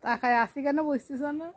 তাকায় আসি কেন বুঝছিস না?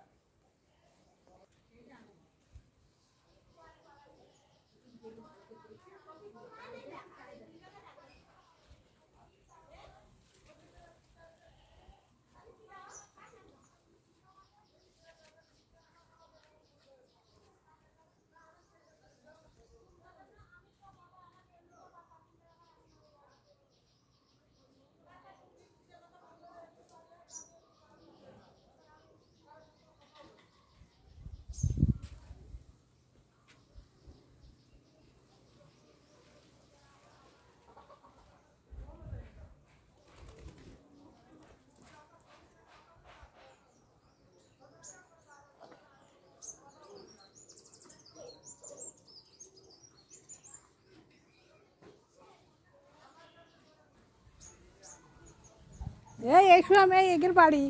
এই শুয়াম এই এগের বাড়ি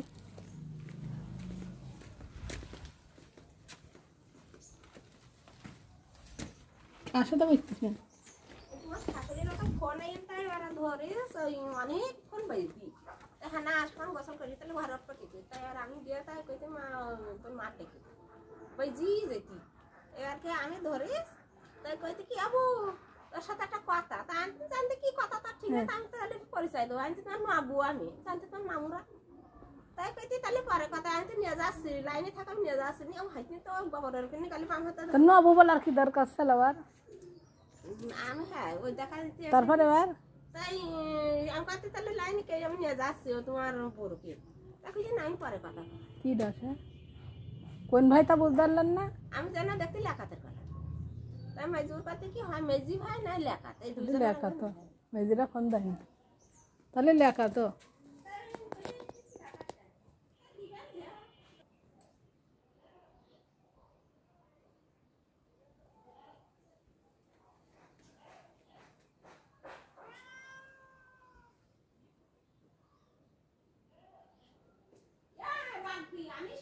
কার সাথে বসতেছেন? অনেকক্ষণ বাইবি হ্যাঁ আসলাম গোসল করি তাহলে ঘর পটিতে তাই আর আমি দিয়ে তাই কইতে মা তোর মা ডেকে বাইজি যেতি এবারকে আমি ধরিস তাই কইতে কি আবু তোর সাথে একটা কথা তা আনতে জানতে কি কথা তার ঠিক আছে আমি তাহলে পরিচয় দেবো আনতে তোমার মাবু আমি জানতে তোমার মামুরা তাই কইতে তাহলে পরে কথা আনতে নিয়ে যাচ্ছি লাইনে থাকা নিয়ে যাচ্ছি নি আমি হাইতে তো বাবার কিনে কালি পাম হাতে তো নবু বলার কি দরকার ছিল আবার? আমি হ্যাঁ ওই দেখা দিতে তারপরে এবার তাই আমি কাছে তাহলে লাইনে কে আমি নিয়ে যাচ্ছি তোমার বড়কে তাকে যে আমি পরে কথা কি দশা কোন ভাই তা বুঝতে পারলেন না? আমি জানা দেখতে লেখাতের কথা তাই মেজুর কাছে কি হয় মেজি ভাই না লেখাত এই দুই লেখা তো মেজিরা ফোন দেয় তাহলে লেখা তো আমি